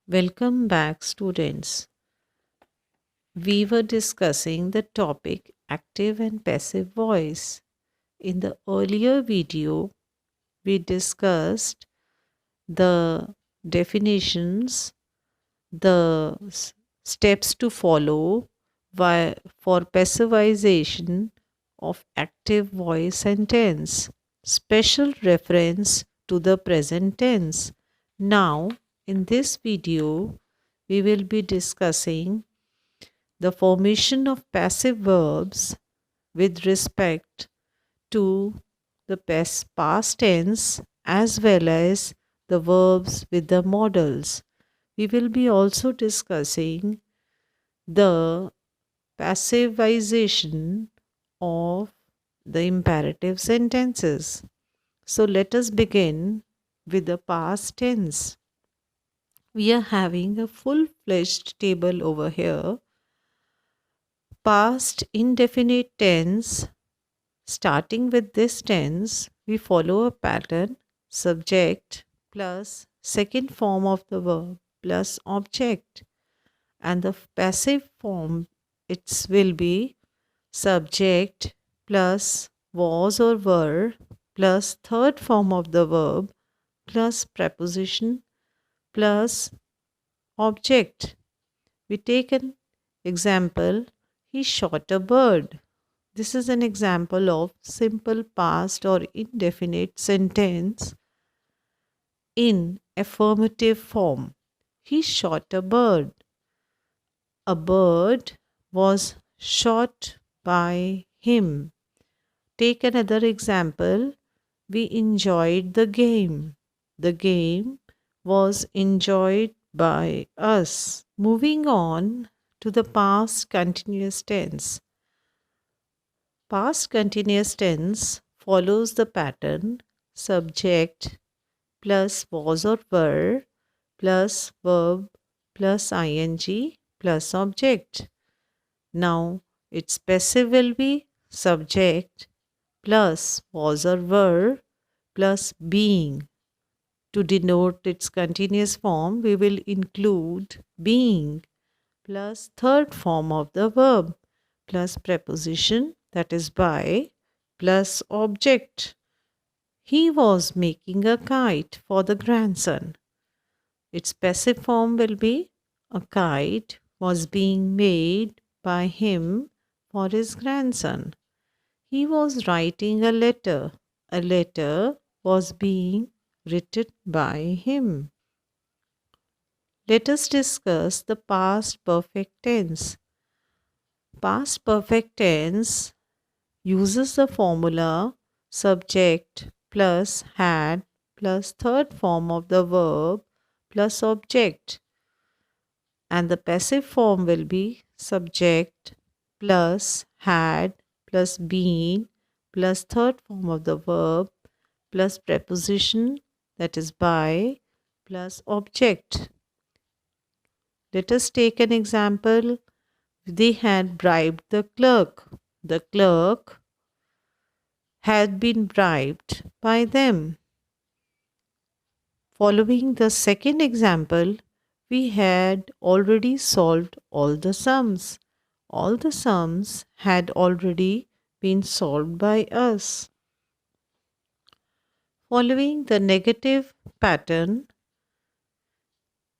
Welcome back, students. We were discussing the topic active and passive voice. In the earlier video, we discussed the definitions, the steps to follow for passivization of active voice and tense, special reference to the present tense. Now, in this video, we will be discussing the formation of passive verbs with respect to the past tense as well as the verbs with the modals. We will be also discussing the passivization of the imperative sentences. So let us begin with the past tense. We are having a full fledged table over here. Past indefinite tense. Starting with this tense, we follow a pattern: subject plus second form of the verb plus object. And the passive form, it will be subject plus was or were plus third form of the verb plus preposition plus object. We take an example: he shot a bird. This is an example of simple past or indefinite sentence in affirmative form. He shot a bird. A bird was shot by him. Take another example. We enjoyed the game. The game was enjoyed by us. Moving on to the past continuous tense. Past continuous tense follows the pattern: subject plus was or were plus verb plus ing plus object. Now its passive will be subject plus was or were plus being. To denote its continuous form, we will include being plus third form of the verb plus preposition, that is by, plus object. He was making a kite for the grandson. Its passive form will be a kite was being made by him for his grandson. He was writing a letter. A letter was being written by him. Let us discuss the past perfect tense. Past perfect tense uses the formula subject plus had plus third form of the verb plus object, and the passive form will be subject plus had plus been plus third form of the verb plus preposition, that is by, plus object. Let us take an example. They had bribed the clerk. The clerk had been bribed by them. Following the second example, we had already solved all the sums. All the sums had already been solved by us. Following the negative pattern,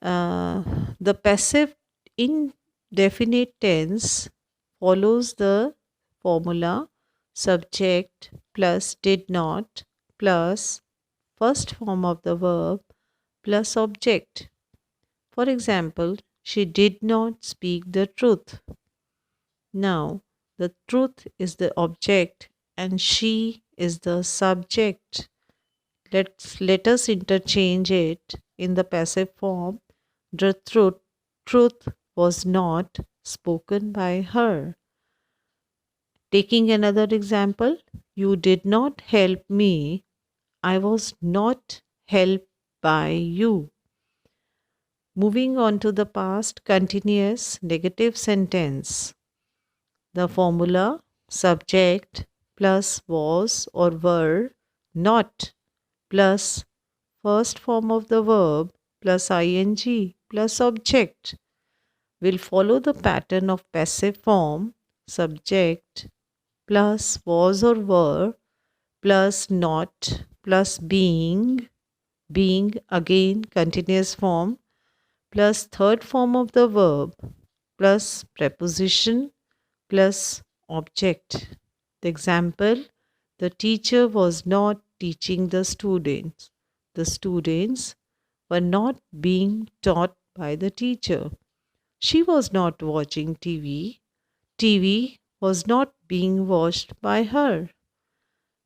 the passive indefinite tense follows the formula subject plus did not plus first form of the verb plus object. For example, she did not speak the truth. Now, the truth is the object and she is the subject. Let us interchange it in the passive form. The truth was not spoken by her. Taking another example, you did not help me. I was not helped by you. Moving on to the past continuous negative sentence. The formula subject plus was or were not plus first form of the verb plus ing plus object will follow the pattern of passive form subject plus was or were plus not plus being again continuous form plus third form of the verb plus preposition plus object. The example, the teacher was not teaching the students. The students were not being taught by the teacher. She was not watching TV. TV was not being watched by her.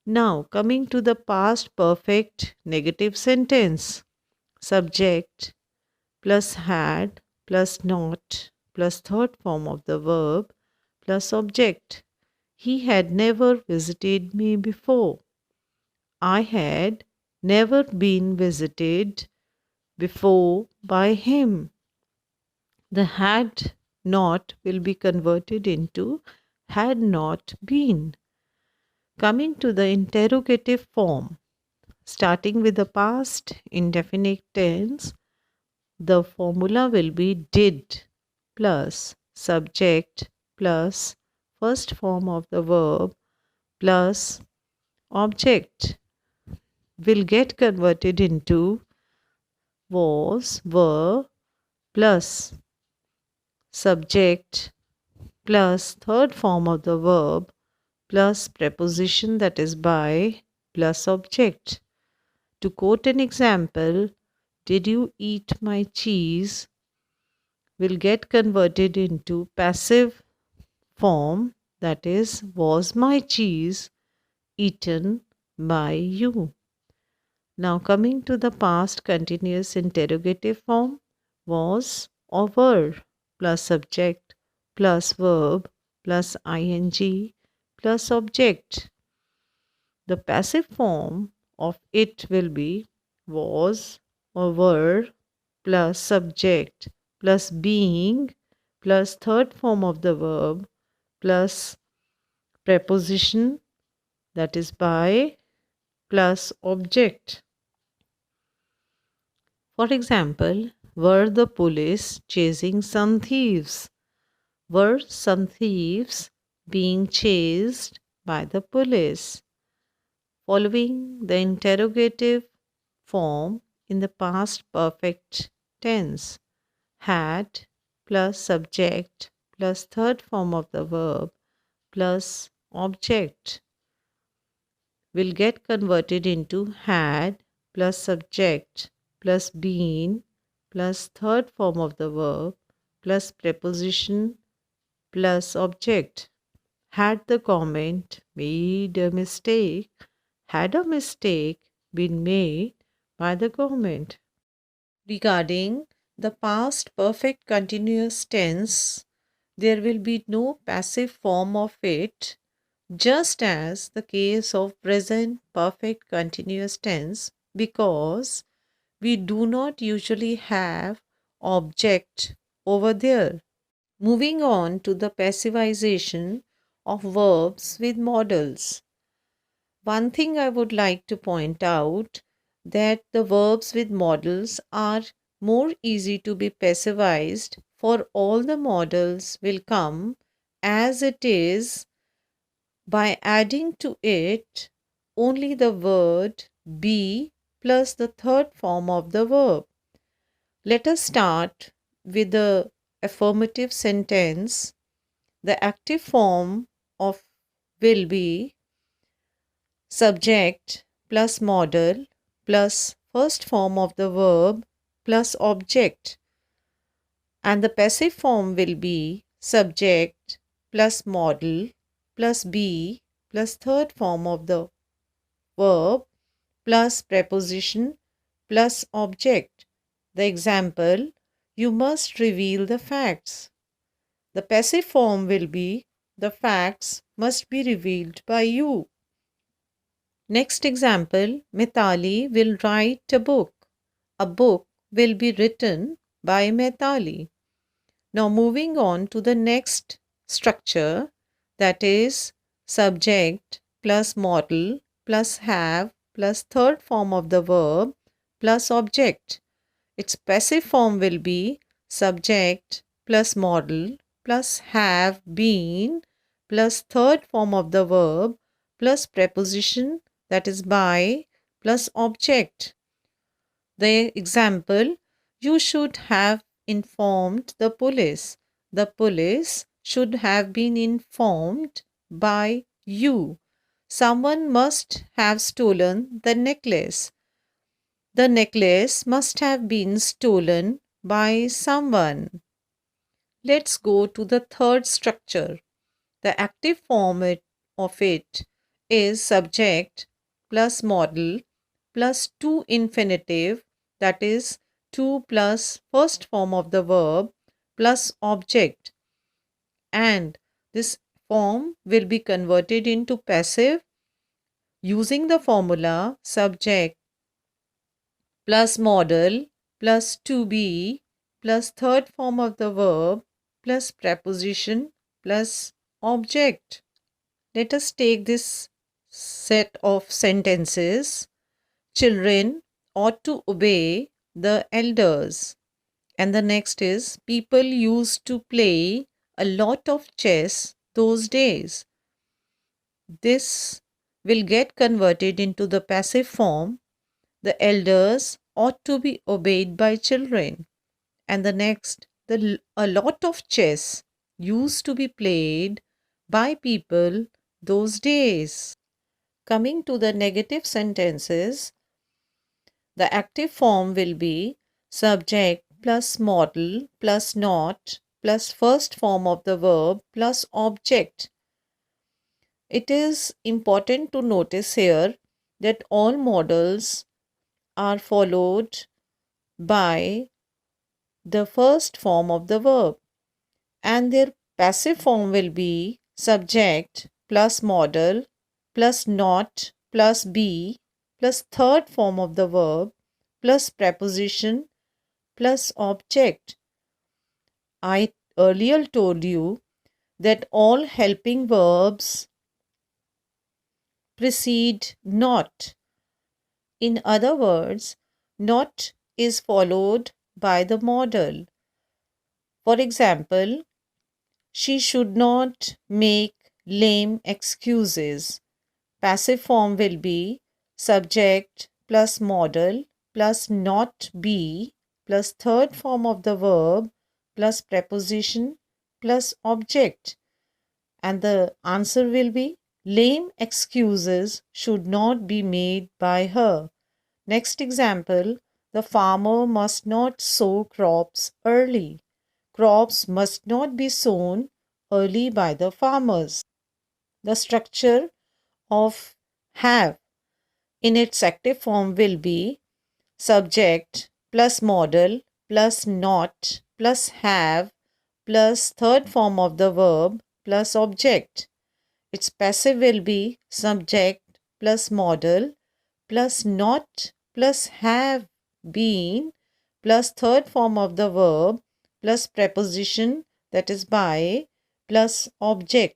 Now, coming to the past perfect negative sentence. Subject plus had plus not plus third form of the verb plus object. He had never visited me before. I had never been visited before by him. The had not will be converted into had not been. Coming to the interrogative form, starting with the past indefinite tense, the formula will be did plus subject plus first form of the verb plus object will get converted into was, were plus subject plus third form of the verb plus preposition that is by plus object. To quote an example, did you eat my cheese will get converted into passive form that is was my cheese eaten by you. Now coming to the past continuous interrogative form, was or were plus subject plus verb plus ing plus object. The passive form of it will be was or were plus subject plus being plus third form of the verb plus preposition that is by plus object. For example, were the police chasing some thieves? Were some thieves being chased by the police? Following the interrogative form in the past perfect tense, had plus subject plus third form of the verb plus object will get converted into had plus subject plus been plus third form of the verb plus preposition plus object. Had the government made a mistake? Had a mistake been made by the government? Regarding the past perfect continuous tense, there will be no passive form of it, just as the case of present perfect continuous tense, because we do not usually have object over there. Moving on to the passivization of verbs with modals. One thing I would like to point out that the verbs with modals are more easy to be passivized, for all the modals will come as it is by adding to it only the word be plus the third form of the verb. Let us start with the affirmative sentence. The active form of will be subject plus modal plus first form of the verb plus object, and the passive form will be subject plus modal plus be plus third form of the verb plus preposition plus object. The example, you must reveal the facts. The passive form will be the facts must be revealed by you. Next example, Mithali will write a book. A book will be written by Mithali. Now moving on to the next structure, that is subject plus modal plus have plus third form of the verb plus object. Its passive form will be subject plus modal plus have been plus third form of the verb plus preposition, that is by, plus object. The example, you should have informed the police. The police should have been informed by you. Someone must have stolen the necklace. The necklace must have been stolen by someone. Let's go to the third structure. The active form of it is subject plus modal plus to infinitive, that is to plus first form of the verb plus object. And this form will be converted into passive using the formula subject plus modal plus to be plus third form of the verb plus preposition plus object. Let us take this set of sentences. Children ought to obey the elders. And the next is, people used to play a lot of chess those days. This will get converted into the passive form. The elders ought to be obeyed by children. And the next, a lot of chess used to be played by people those days. Coming to the negative sentences, the active form will be subject plus modal plus not plus first form of the verb plus object. It is important to notice here that all modals are followed by the first form of the verb, and their passive form will be subject plus modal plus not plus be plus third form of the verb plus preposition plus object. I earlier told you that all helping verbs precede not. In other words, not is followed by the modal. For example, she should not make lame excuses. Passive form will be subject plus modal plus not be plus third form of the verb plus preposition plus object. And the answer will be lame excuses should not be made by her. Next example, the farmer must not sow crops early. Crops must not be sown early by the farmers. The structure of have in its active form will be subject plus modal plus not plus have plus third form of the verb plus object. Its passive will be subject plus modal plus not plus have been plus third form of the verb plus preposition, that is by, plus object.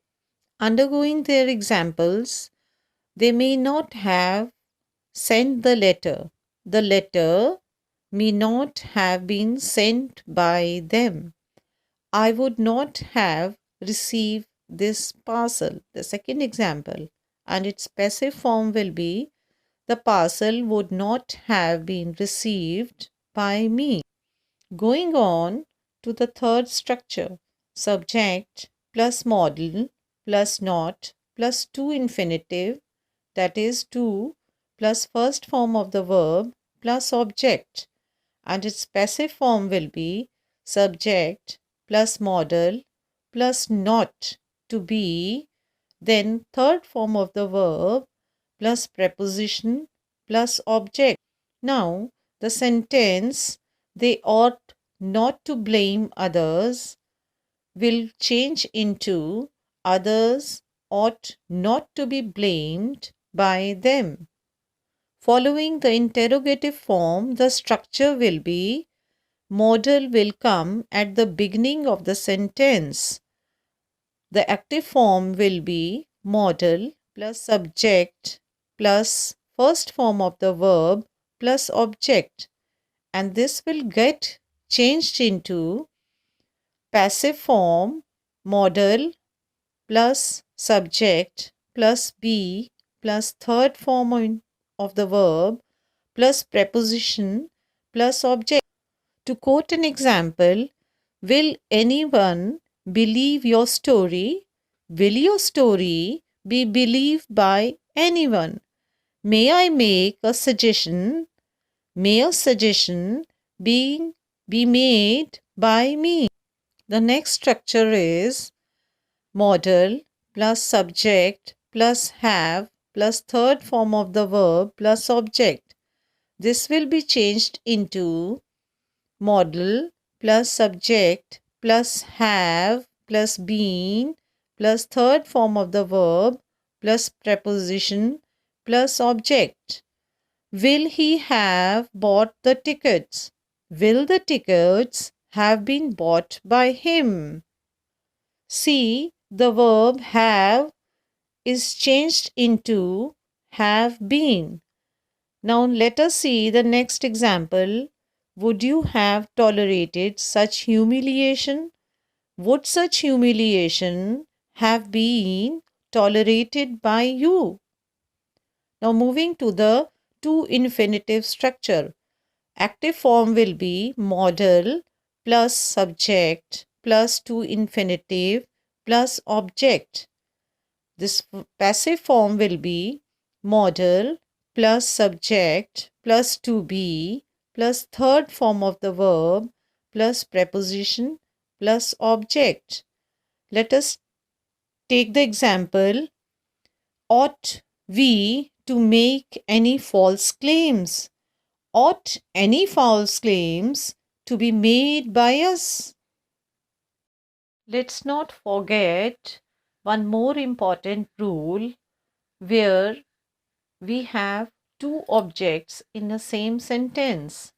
Undergoing their examples, they may not have sent the letter. The letter may not have been sent by them. I would not have received this parcel. The second example, and its passive form will be the parcel would not have been received by me. Going on to the third structure, subject plus modal plus not plus to infinitive, that is to plus first form of the verb plus object, and its passive form will be subject plus modal plus not to be, then third form of the verb plus preposition plus object. Now, the sentence, they ought not to blame others, will change into others ought not to be blamed by them. Following the interrogative form, the structure will be modal will come at the beginning of the sentence. The active form will be modal plus subject plus first form of the verb plus object, and this will get changed into passive form model plus subject plus be plus third form of the verb plus preposition plus object. To quote an example, will anyone believe your story? Will your story be believed by anyone? May I make a suggestion? May a suggestion be made by me? The next structure is model plus subject plus have plus third form of the verb plus object. This will be changed into model plus subject plus have plus been plus third form of the verb plus preposition plus object. Will he have bought the tickets? Will the tickets have been bought by him? See, the verb have is changed into have been. Now let us see the next example. Would you have tolerated such humiliation? Would such humiliation have been tolerated by you? Now moving to the to infinitive structure. Active form will be model plus subject plus to infinitive plus object. This passive form will be model plus subject plus to be plus third form of the verb plus preposition plus object. Let us take the example. Ought we to make any false claims? Ought any false claims to be made by us? Let's not forget one more important rule where we have two objects in the same sentence.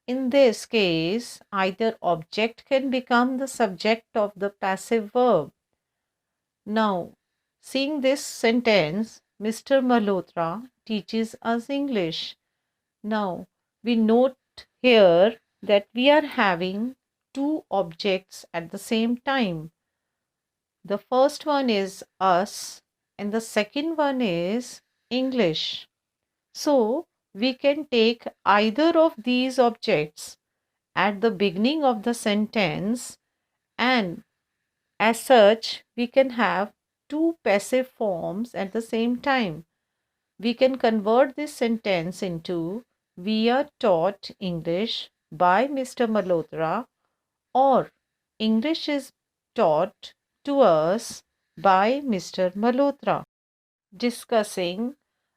In this case, either object can become the subject of the passive verb. Now, seeing this sentence, Mr. Malhotra teaches us English. Now, we note here that we are having two objects at the same time. The first one is us and the second one is English. So, we can take either of these objects at the beginning of the sentence, and as such, we can have two passive forms at the same time. We can convert this sentence into we are taught English by Mr. Malhotra, or English is taught to us by Mr. Malhotra. Discussing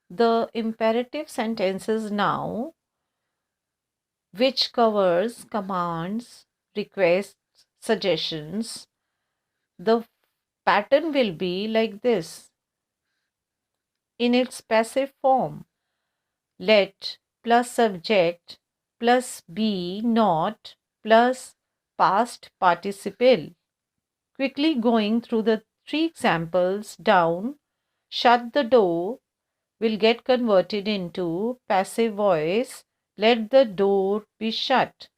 the imperative sentences now, which covers commands, requests, suggestions. The pattern will be like this in its passive form. Let plus subject plus be not plus past participle. Quickly going through the three examples down, shut the door will get converted into passive voice. Let the door be shut.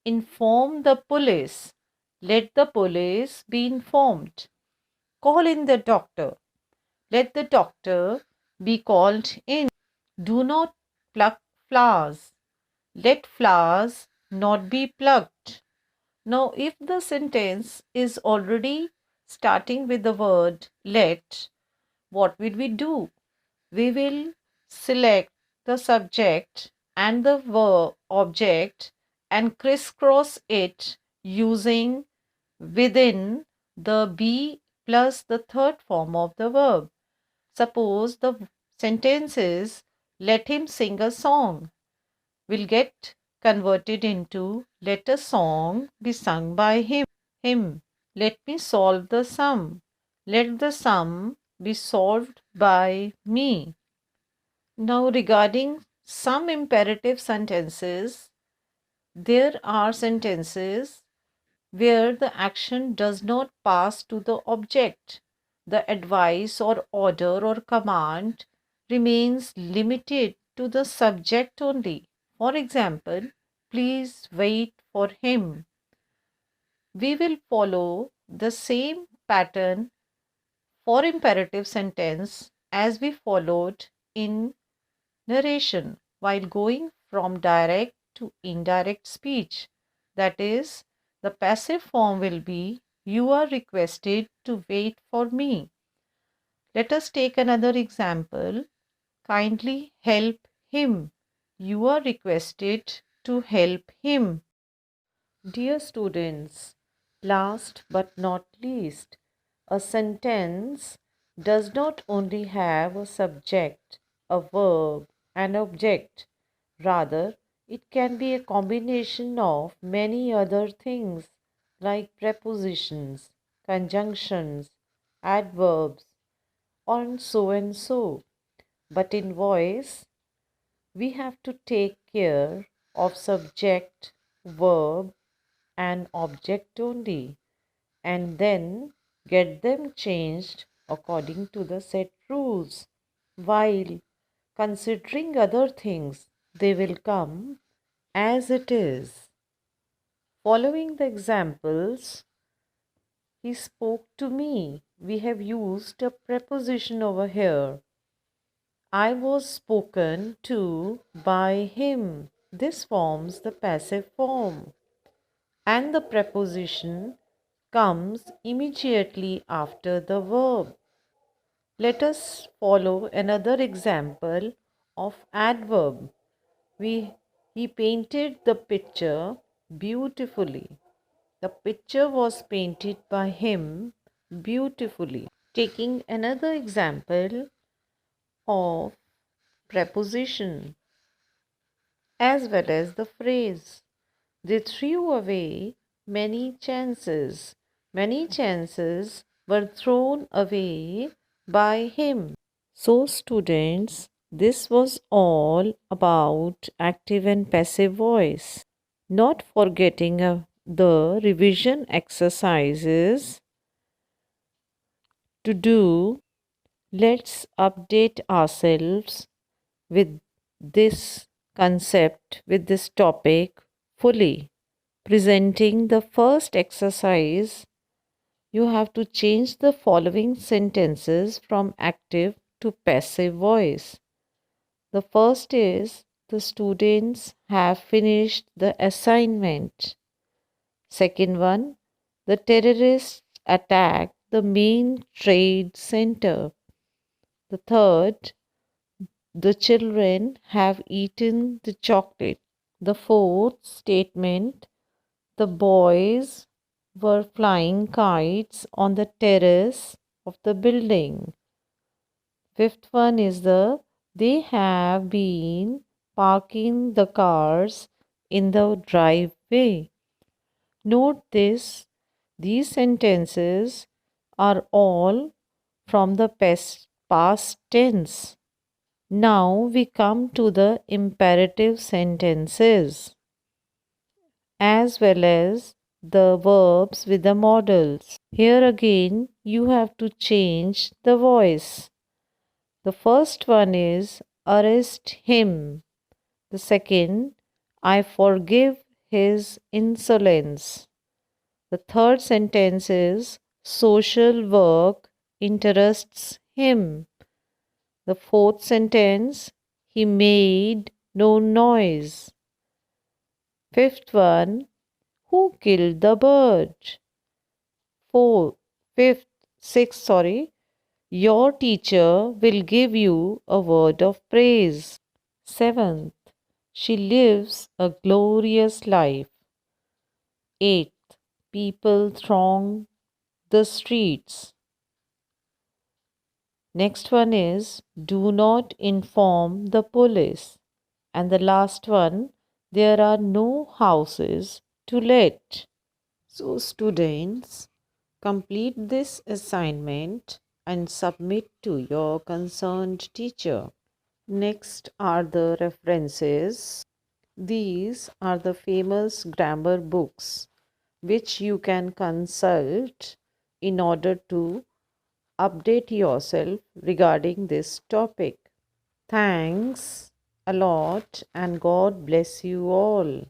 Inform the police. Let the police be informed. Call in the doctor. Let the doctor be called in. Do not pluck flowers. Let flowers not be plucked. Now, if the sentence is already starting with the word let, what will we do? We will select the subject and the verb object and crisscross it using within the be plus the third form of the verb. Suppose the sentence is let him sing a song, will get converted into let a song be sung by him. Let me solve the sum. Let the sum be solved by me. Now, regarding some imperative sentences, there are sentences where the action does not pass to the object. The advice or order or command remains limited to the subject only. For example, Please wait for him. We will follow the same pattern for imperative sentence as we followed in narration while going from direct to indirect speech. That is, the passive form will be you are requested to wait for me. Let us take another example. Kindly help him. You are requested to help him. Dear students, last but not least, a sentence does not only have a subject, a verb, an object. Rather, it can be a combination of many other things like prepositions, conjunctions, adverbs, and so and so. But in voice, we have to take care of subject, verb, and object only, and then get them changed according to the set rules. While considering other things, they will come as it is. Following the examples, he spoke to me. We have used a preposition over here. I was spoken to by him. This forms the passive form. And the preposition comes immediately after the verb. Let us follow another example of adverb. He painted the picture beautifully. The picture was painted by him beautifully. Taking another example of preposition as well as the phrase. They threw away many chances. Many chances were thrown away by him. So, students, this was all about active and passive voice. Not forgetting the revision exercises to do, let's update ourselves with this concept, with this topic fully. Presenting the first exercise, you have to change the following sentences from active to passive voice. The first is the students have finished the assignment. Second one, the terrorists attacked the main trade center. The third, the children have eaten the chocolate. The fourth statement, the boys were flying kites on the terrace of the building. Fifth one is they have been parking the cars in the driveway. Note this, these sentences are all from the past tense. Now we come to the imperative sentences as well as the verbs with the modals. Here again, you have to change the voice. The first one is arrest him. The second, I forgive his insolence. The third sentence is social work interests him. The fourth sentence, he made no noise. Fifth one, who killed the bird? Fourth, fifth, sixth, sorry. Your teacher will give you a word of praise. Seventh, she lives a glorious life. Eighth, people throng the streets. Next one is do not inform the police. And the last one, there are no houses to let. So, students, complete this assignment and submit to your concerned teacher. Next are the references. These are the famous grammar books which you can consult in order to update yourself regarding this topic. Thanks a lot and God bless you all.